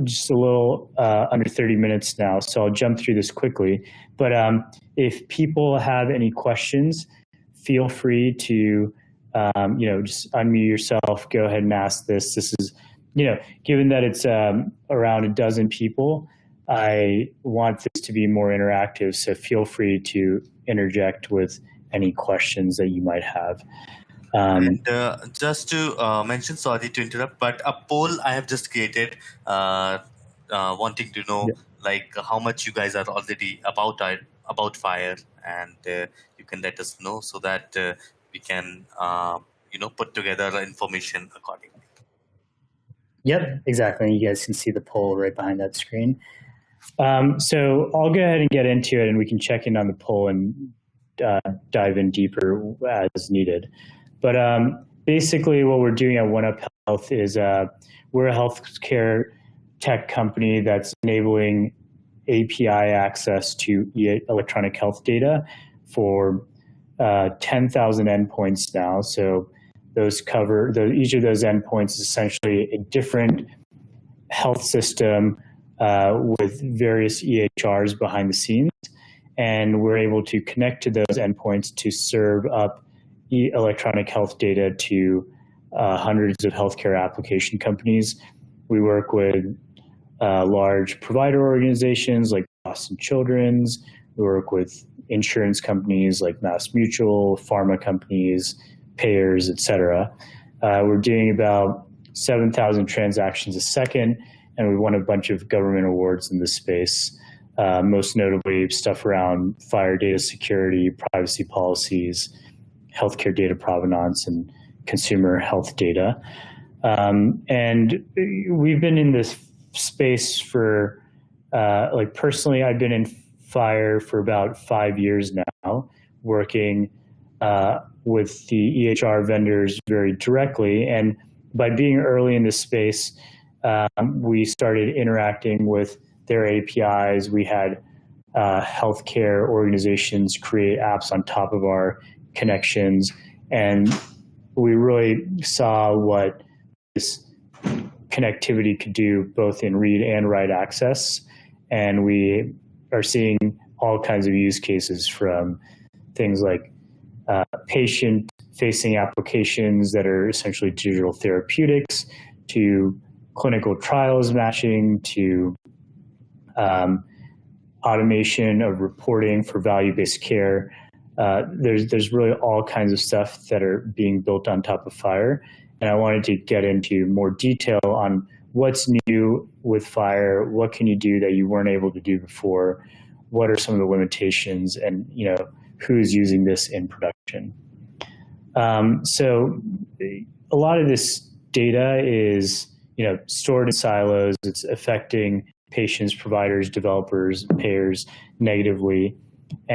just a little under 30 minutes now, so I'll jump through this quickly. But if people have any questions, feel free to just unmute yourself, go ahead and ask this. This is, given that it's around a dozen people, I want this to be more interactive, so feel free to interject with any questions that you might have. And just to mention, sorry to interrupt, but a poll I have just created, wanting to know like how much you guys are already about FHIR, and you can let us know so that we can put together information accordingly. Yep, exactly. You guys can see the poll right behind that screen. So I'll go ahead and get into it, and we can check in on the poll and dive in deeper as needed. But basically what we're doing at OneUp Health is we're a healthcare tech company that's enabling API access to electronic health data for 10,000 endpoints now. So those cover, each of those endpoints is essentially a different health system with various EHRs behind the scenes. And we're able to connect to those endpoints to serve up electronic health data to hundreds of healthcare application companies. We work with large provider organizations like Boston Children's. We work with insurance companies like Mass Mutual, pharma companies, payers, et cetera. We're doing about 7,000 transactions a second, and we won a bunch of government awards in this space, most notably stuff around FHIR data security, privacy policies, healthcare data provenance, and consumer health data. And we've been in this space for, personally, I've been in FHIR for about 5 years now, working with the EHR vendors very directly. And by being early in this space, we started interacting with their APIs. We had healthcare organizations create apps on top of our connections, and we really saw what this connectivity could do both in read and write access. And we are seeing all kinds of use cases, from things like patient-facing applications that are essentially digital therapeutics, to clinical trials matching, to automation of reporting for value-based care. There's really all kinds of stuff that are being built on top of FHIR. And I wanted to get into more detail on what's new with FHIR, what can you do that you weren't able to do before, what are some of the limitations, and who's using this in production. So a lot of this data is stored in silos. It's affecting patients, providers, developers, payers negatively.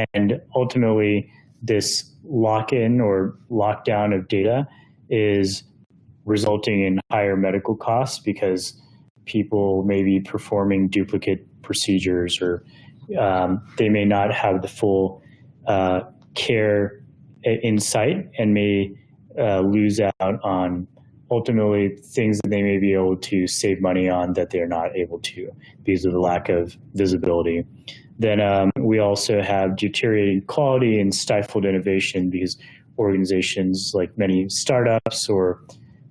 And ultimately, this lock-in or lockdown of data is resulting in higher medical costs because people may be performing duplicate procedures, or they may not have the full care insight and may lose out on ultimately things that they may be able to save money on that they're not able to because of the lack of visibility. Then we also have deteriorating quality and stifled innovation because organizations like many startups or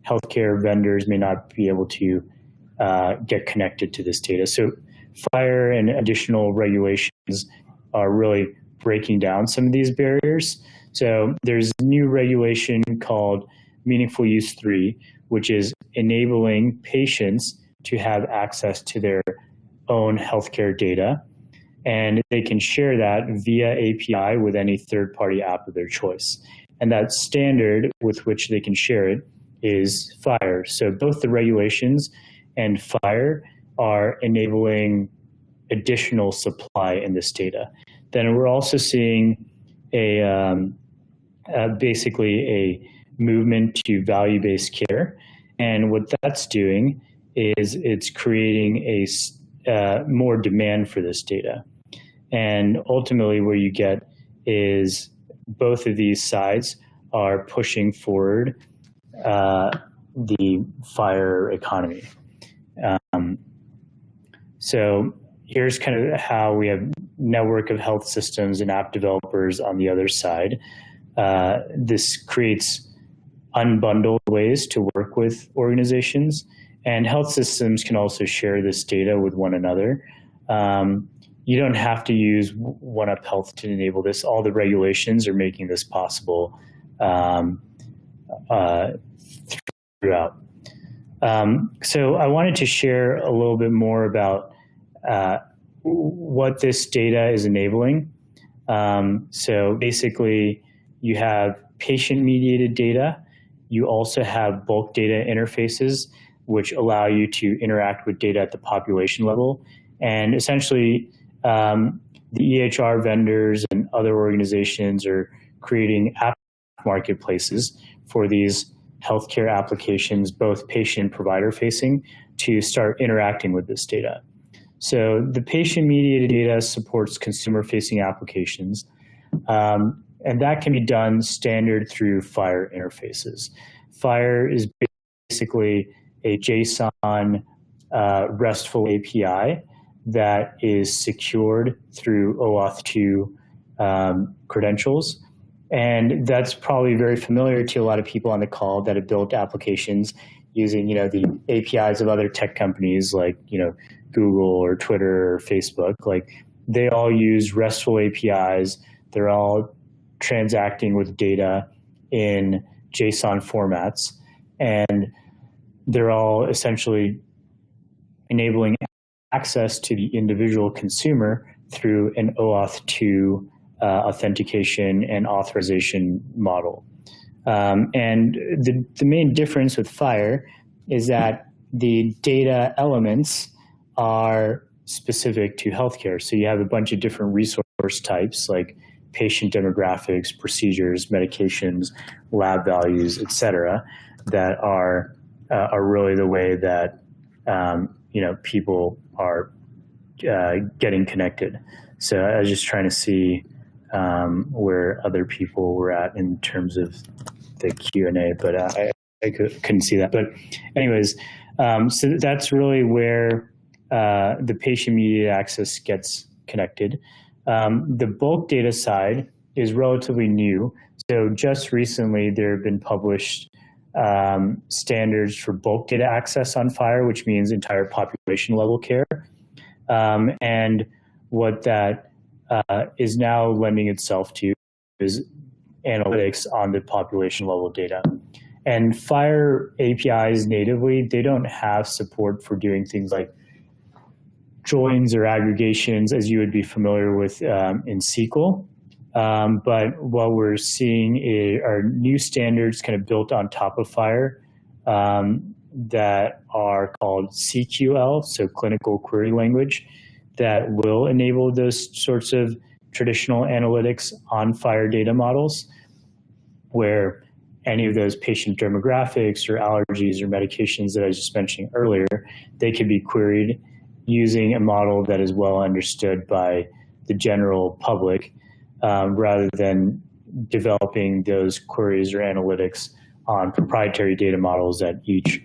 healthcare vendors may not be able to get connected to this data. So FHIR and additional regulations are really breaking down some of these barriers. So there's a new regulation called Meaningful Use 3, which is enabling patients to have access to their own healthcare data. And they can share that via API with any third-party app of their choice. And that standard with which they can share it is FHIR. So both the regulations and FHIR are enabling additional supply in this data. Then we're also seeing basically a movement to value-based care. And what that's doing is it's creating more demand for this data. And ultimately what you get is both of these sides are pushing forward the FHIR economy. So here's kind of how we have network of health systems and app developers on the other side. This creates unbundled ways to work with organizations, and health systems can also share this data with one another. You don't have to use OneUp Health to enable this. All the regulations are making this possible throughout. So I wanted to share a little bit more about what this data is enabling. So basically, you have patient-mediated data. You also have bulk data interfaces, which allow you to interact with data at the population level. And essentially, the EHR vendors and other organizations are creating app marketplaces for these healthcare applications, both patient and provider facing, to start interacting with this data. So the patient-mediated data supports consumer-facing applications, and that can be done standard through FHIR interfaces. FHIR is basically a JSON RESTful API that is secured through OAuth 2 credentials. And that's probably very familiar to a lot of people on the call that have built applications using, the APIs of other tech companies like, Google or Twitter or Facebook. Like, they all use RESTful APIs. They're all transacting with data in JSON formats, and they're all essentially enabling access to the individual consumer through an OAuth 2 authentication and authorization model. And the main difference with FHIR is that the data elements are specific to healthcare. So you have a bunch of different resource types like patient demographics, procedures, medications, lab values, et cetera, that are really the way that people are getting connected. So I was just trying to see where other people were at in terms of the Q&A, but I couldn't see that. But anyways, so that's really where the patient-mediated access gets connected. The bulk data side is relatively new. So just recently, there have been published standards for bulk data access on FHIR, which means entire population level care. And what that is now lending itself to is analytics on the population level data. And FHIR APIs natively, they don't have support for doing things like joins or aggregations as you would be familiar with in SQL. But what we're seeing are new standards kind of built on top of FHIR that are called CQL, so Clinical Query Language, that will enable those sorts of traditional analytics on FHIR data models, where any of those patient demographics or allergies or medications that I was just mentioning earlier, they can be queried using a model that is well understood by the general public, rather than developing those queries or analytics on proprietary data models that each,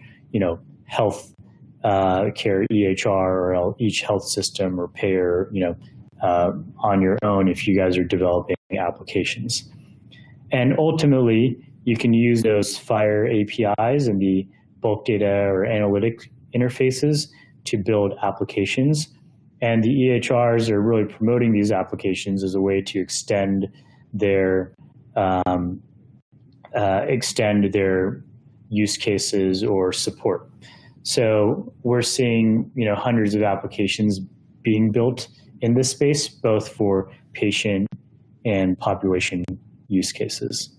health care EHR or each health system or payer, on your own if you guys are developing applications. And ultimately, you can use those FHIR APIs and the bulk data or analytic interfaces to build applications. And the EHRs are really promoting these applications as a way to extend their use cases or support. So we're seeing hundreds of applications being built in this space, both for patient and population use cases.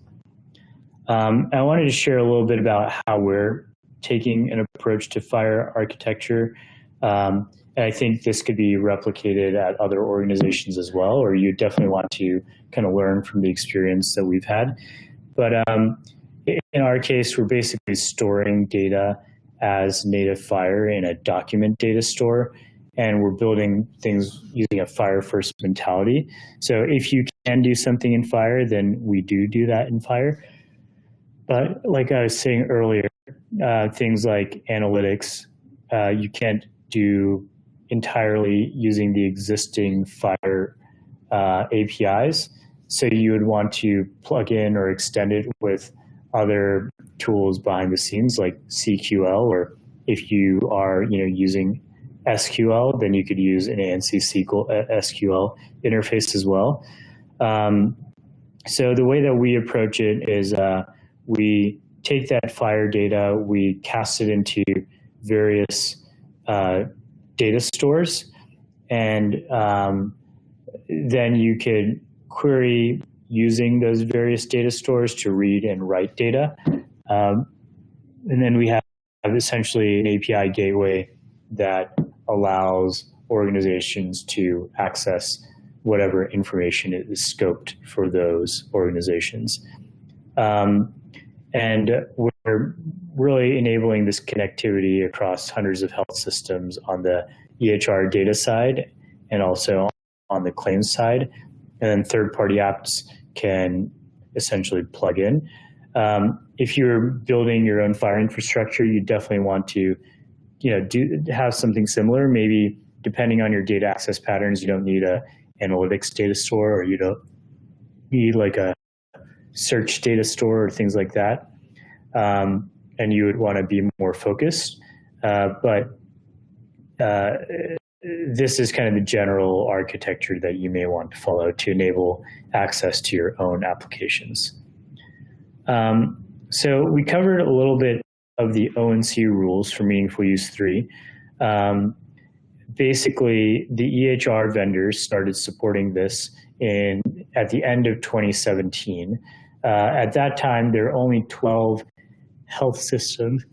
I wanted to share a little bit about how we're taking an approach to FHIR architecture. And I think this could be replicated at other organizations as well, or you definitely want to kind of learn from the experience that we've had. But in our case, we're basically storing data as native FHIR in a document data store, and we're building things using a FHIR first mentality. So if you can do something in FHIR, then we do that in FHIR. But like I was saying earlier, things like analytics, you can't do entirely using the existing FHIR APIs. So you would want to plug in or extend it with other tools behind the scenes like CQL, or if you are using SQL, then you could use an ANSI SQL interface as well. So the way that we approach it is we take that FHIR data, we cast it into various data stores, and then you could query using those various data stores to read and write data. And then we have essentially an API gateway that allows organizations to access whatever information is scoped for those organizations. And we're really enabling this connectivity across hundreds of health systems on the EHR data side and also on the claims side. And then third-party apps can essentially plug in. If you're building your own FHIR infrastructure, you definitely want to have something similar. Maybe depending on your data access patterns, you don't need a analytics data store, or you don't need like a search data store or things like that. And you would want to be more focused. But this is kind of the general architecture that you may want to follow to enable access to your own applications. So we covered a little bit of the ONC rules for Meaningful Use 3. Basically, the EHR vendors started supporting this at the end of 2017. At that time, there were only 12 health systems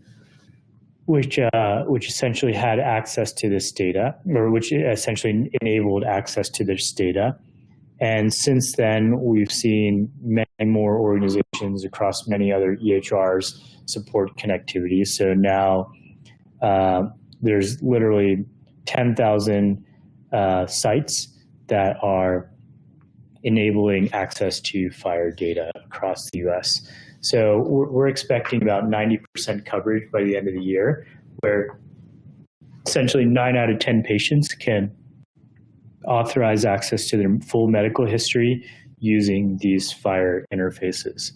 which essentially had access to this data, or which essentially enabled access to this data. And since then, we've seen many more organizations across many other EHRs support connectivity. So now there's literally 10,000 sites that are enabling access to FHIR data across the US. So we're expecting about 90% coverage by the end of the year, where essentially 9 out of 10 patients can authorize access to their full medical history using these FHIR interfaces.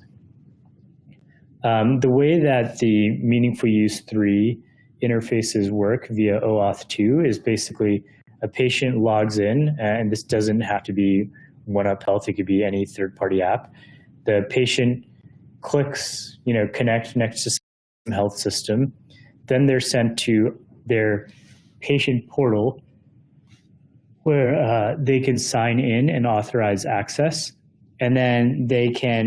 The way that the Meaningful Use 3 interfaces work via OAuth 2 is basically a patient logs in, and this doesn't have to be OneUp Health, it could be any third-party app. The patient clicks, connect next to some health system. Then they're sent to their patient portal where they can sign in and authorize access. And then they can,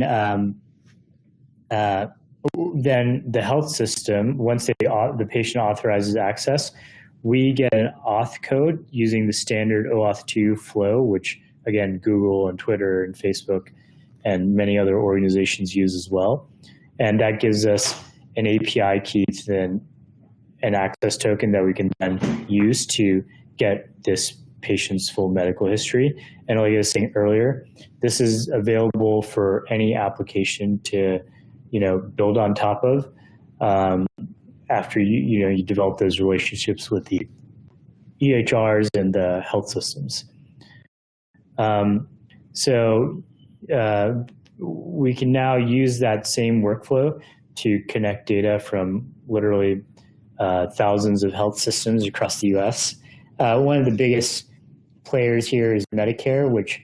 then the health system, once the patient authorizes access, we get an auth code using the standard OAuth 2 flow, which again, Google and Twitter and Facebook and many other organizations use as well. And that gives us an API key to then an access token that we can then use to get this patient's full medical history. And like I was saying earlier, this is available for any application to, build on top of after you develop those relationships with the EHRs and the health systems. So we can now use that same workflow to connect data from literally thousands of health systems across the US. One of the biggest players here is Medicare, which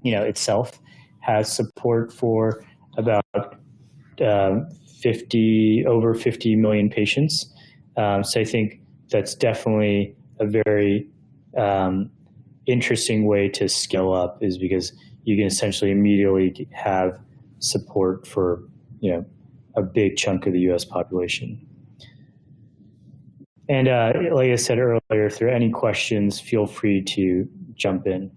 itself has support for about over 50 million patients. So I think that's definitely a very interesting way to scale up, is because you can essentially immediately have support for a big chunk of the US population. And like I said earlier, if there are any questions, feel free to jump in.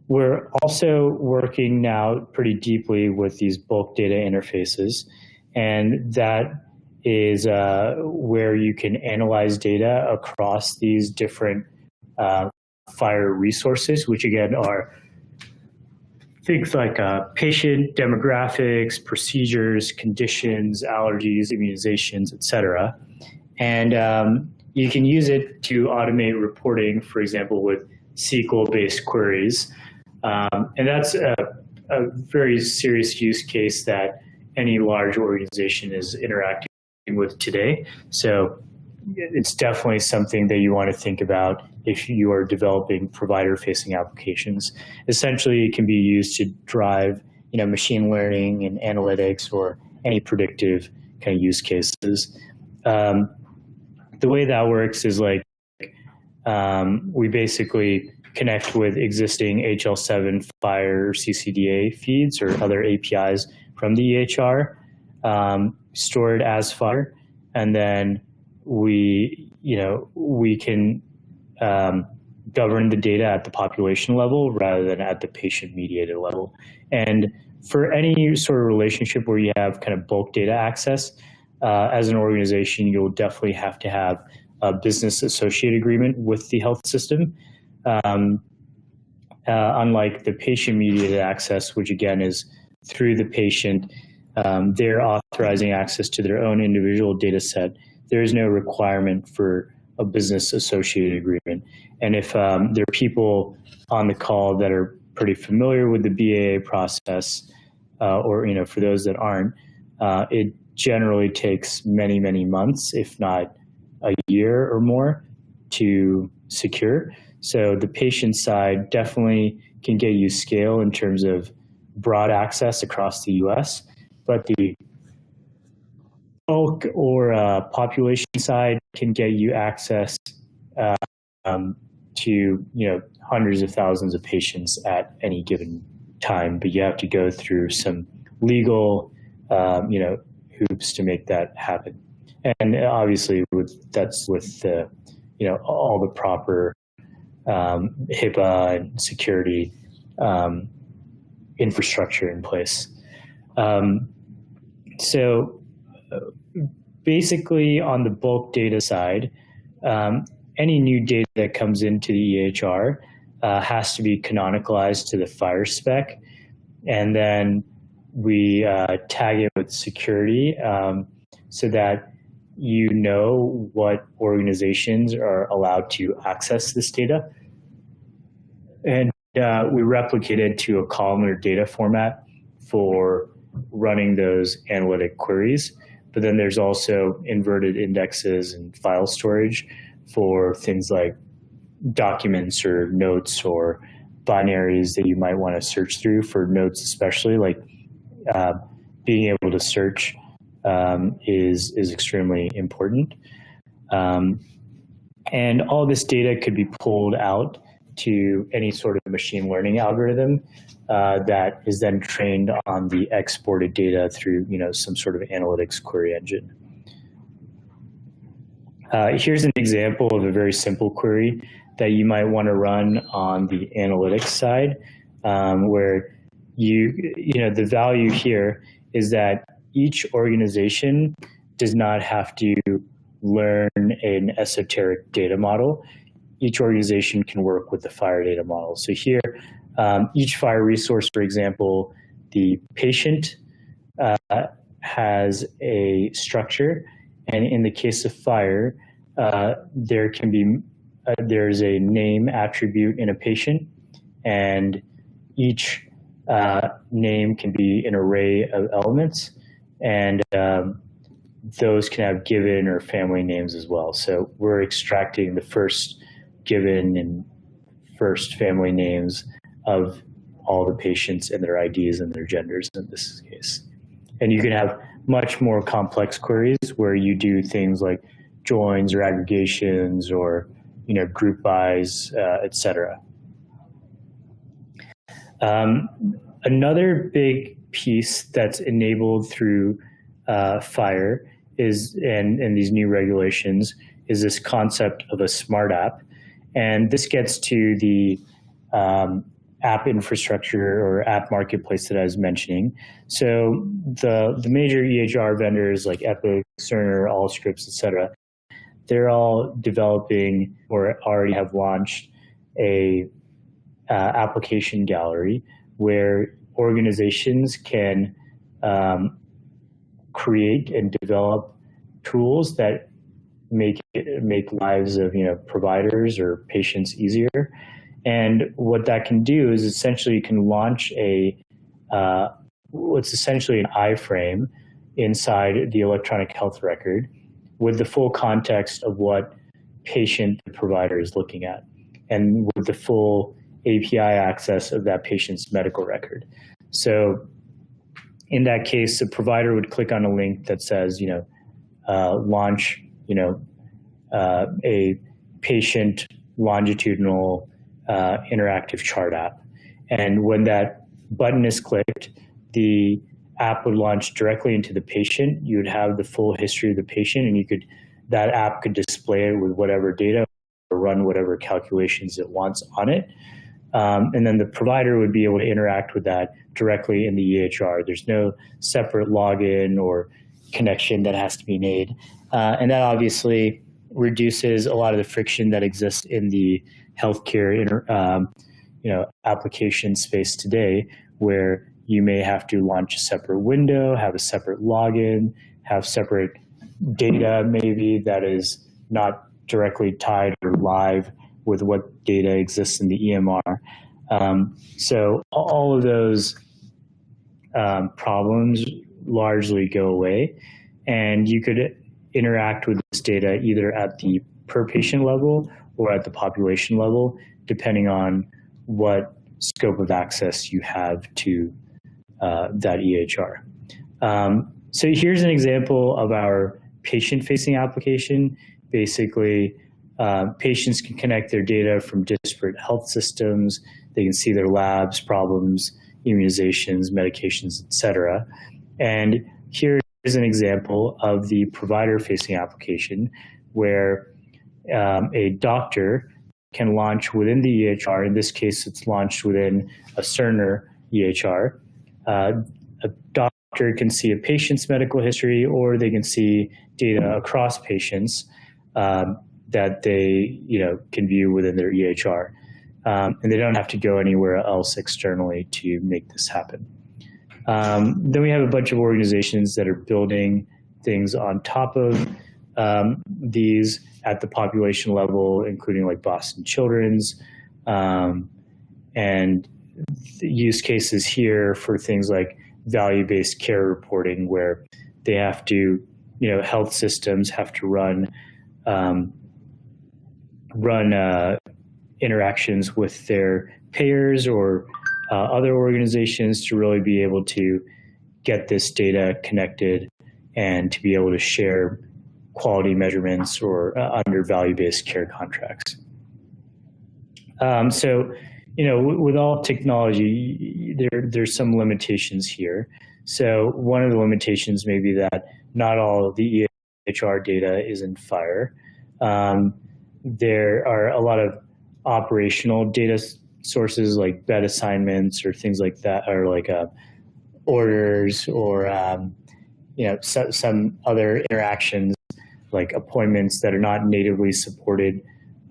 We're also working now pretty deeply with these bulk data interfaces, and that is where you can analyze data across these different FHIR resources, which again are things like patient demographics, procedures, conditions, allergies, immunizations, et cetera. And you can use it to automate reporting, for example, with SQL-based queries. And that's a very serious use case that any large organization is interacting with today. So it's definitely something that you want to think about if you are developing provider-facing applications. Essentially, it can be used to drive, machine learning and analytics or any predictive kind of use cases. The way that works is like we basically connect with existing HL7 FHIR CCDA feeds or other APIs from the EHR, stored as FHIR, and then we can govern the data at the population level rather than at the patient-mediated level. And for any sort of relationship where you have kind of bulk data access, as an organization, you'll definitely have to have a business associate agreement with the health system. Unlike the patient-mediated access, which again is through the patient, they're authorizing access to their own individual data set. There is no requirement for a business associated agreement. And if there are people on the call that are pretty familiar with the BAA process, or for those that aren't, it generally takes many, many months, if not a year or more, to secure. So the patient side definitely can get you scale in terms of broad access across the US, but the bulk or population side can get you access to hundreds of thousands of patients at any given time, but you have to go through some legal hoops to make that happen. And obviously that's with the all the proper HIPAA and security infrastructure in place. So basically on the bulk data side, any new data that comes into the EHR has to be canonicalized to the FHIR spec, and then we tag it with security so that what organizations are allowed to access this data. And we replicate it to a columnar data format for running those analytic queries. But then there's also inverted indexes and file storage for things like documents or notes or binaries that you might want to search through. For notes especially, like being able to search is extremely important. And all this data could be pulled out to any sort of machine learning algorithm that is then trained on the exported data through some sort of analytics query engine. Here's an example of a very simple query that you might want to run on the analytics side, where the value here is that each organization does not have to learn an esoteric data model. Each organization can work with the FHIR data model. So here, each FHIR resource, for example, the patient has a structure, and in the case of FHIR, there's a name attribute in a patient, and each name can be an array of elements, and those can have given or family names as well. So we're extracting the first given and first family names of all the patients and their IDs and their genders in this case. And you can have much more complex queries where you do things like joins or aggregations or group bys, et cetera. Another big piece that's enabled through FHIR is, and these new regulations, is this concept of a smart app. And this gets to the app infrastructure or app marketplace that I was mentioning. So the major EHR vendors like Epic, Cerner, Allscripts, et cetera, they're all developing or already have launched a application gallery where organizations can create and develop tools that make lives of providers or patients easier. And what that can do is essentially you can launch what's essentially an iframe inside the electronic health record with the full context of what patient the provider is looking at, and with the full API access of that patient's medical record. So in that case, the provider would click on a link that says, launch, a patient longitudinal interactive chart app. And when that button is clicked, the app would launch directly into the patient. You would have the full history of the patient, and that app could display it with whatever data or run whatever calculations it wants on it. And then the provider would be able to interact with that directly in the EHR. There's no separate login or connection that has to be made. And that obviously reduces a lot of the friction that exists in the healthcare application space today, where you may have to launch a separate window, have a separate login, have separate data maybe that is not directly tied or live with what data exists in the EMR. So all of those problems largely go away, and you could interact with this data either at the per patient level or at the population level, depending on what scope of access you have to that EHR. So here's an example of our patient-facing application. Basically, patients can connect their data from disparate health systems. They can see their labs, problems, immunizations, medications, et cetera. And here is an example of the provider-facing application where a doctor can launch within the EHR. In this case, it's launched within a Cerner EHR. A doctor can see a patient's medical history, or they can see data across patients that they can view within their EHR. And they don't have to go anywhere else externally to make this happen. Then we have a bunch of organizations that are building things on top of these at the population level, including like Boston Children's, and the use cases here for things like value-based care reporting, where they have to, health systems have to run interactions with their payers or other organizations to really be able to get this data connected and to be able to share quality measurements or under value-based care contracts. So, with all technology, there's some limitations here. So one of the limitations may be that not all of the EHR data is in FHIR. There are a lot of operational data sources like bed assignments or things like that, or like orders or some other interactions like appointments that are not natively supported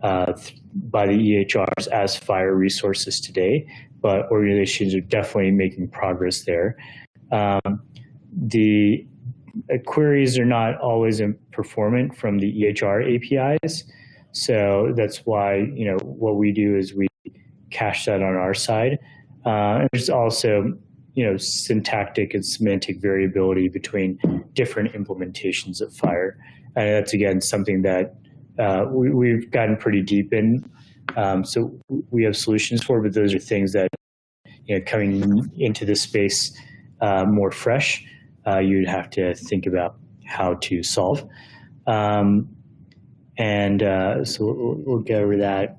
by the EHRs as FHIR resources today, but organizations are definitely making progress there. The queries are not always performant from the EHR APIs, so that's why what we do is we cache that on our side. And there's also syntactic and semantic variability between different implementations of FHIR, and that's again something that we've gotten pretty deep in. So we have solutions for, but those are things that coming into this space more fresh, you'd have to think about how to solve. So we'll go over that.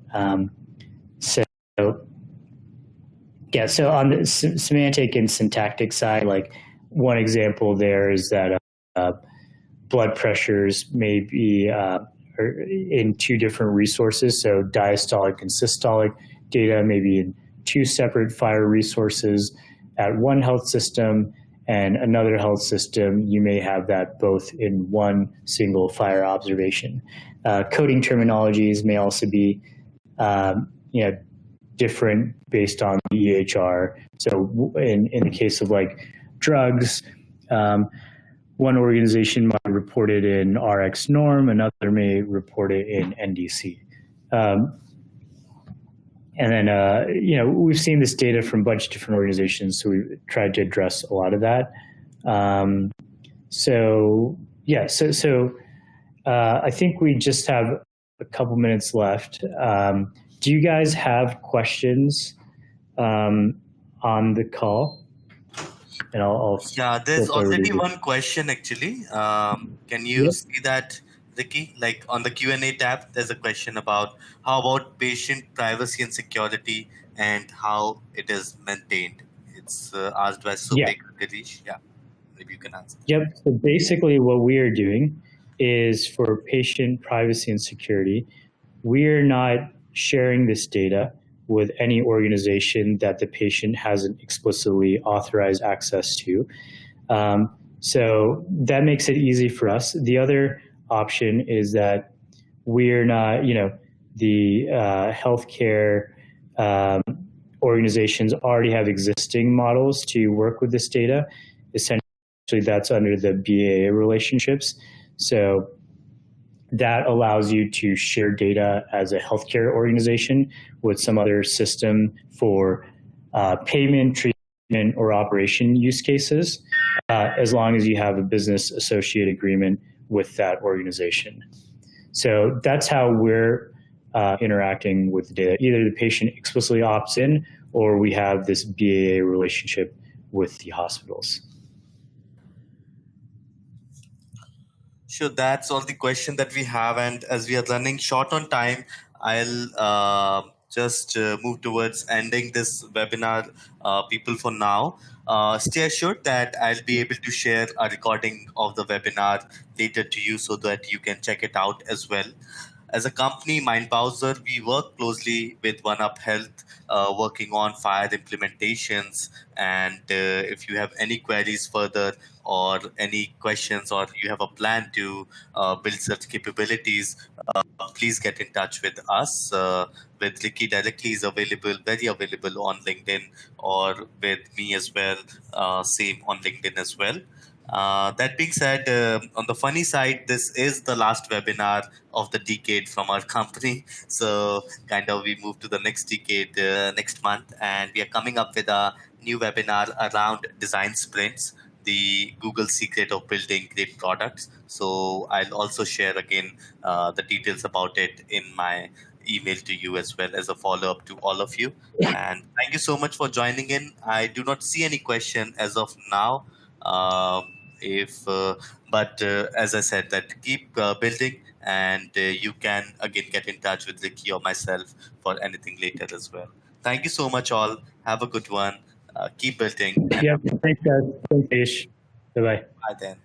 So on the semantic and syntactic side, like one example there is that blood pressures may be in two different resources. So diastolic and systolic data may be in two separate FHIR resources at one health system, and another health system, you may have that both in one single FHIR observation. Coding terminologies may also be different based on the EHR. So in the case of like drugs, one organization might report it in RX norm, another may report it in NDC. And then, we've seen this data from a bunch of different organizations, so we've tried to address a lot of that. I think we just have a couple minutes left. Do you guys have questions on the call? And yeah, there's already one question actually. Can you see that, Ricky? Like on the Q&A tab, there's a question about how about patient privacy and security and how it is maintained. It's asked by Subek Girish. Yeah, maybe you can answer. Yep. So basically, what we are doing is for patient privacy and security, we are not sharing this data with any organization that the patient hasn't explicitly authorized access to. So that makes it easy for us. The other option is that we're not, the healthcare organizations already have existing models to work with this data. Essentially, that's under the BAA relationships. So that allows you to share data as a healthcare organization with some other system for payment, treatment, or operation use cases, as long as you have a business associate agreement with that organization. So that's how we're interacting with the data. Either the patient explicitly opts in, or we have this BAA relationship with the hospitals. Sure, that's all the question that we have, and as we are running short on time, I'll just move towards ending this webinar, people, for now. Stay assured that I'll be able to share a recording of the webinar later to you so that you can check it out as well. As a company, Mindbowser, we work closely with OneUp Health, working on FHIR implementations. And if you have any queries further or any questions, or you have a plan to build such capabilities, please get in touch with us. With Ricky directly is available, very available on LinkedIn, or with me as well, same on LinkedIn as well. That being said, on the funny side, this is the last webinar of the decade from our company. So kind of we move to the next decade next month, and we are coming up with a new webinar around design sprints, the Google secret of building great products. So I'll also share again the details about it in my email to you as well as a follow-up to all of you. And thank you so much for joining in. I do not see any question as of now. But as I said, that keep building, and you can again get in touch with Ricky or myself for anything later as well. Thank you so much, all. Have a good one. Keep building. Yeah, thanks, guys. Thanks, Ish. Bye-bye. Bye then.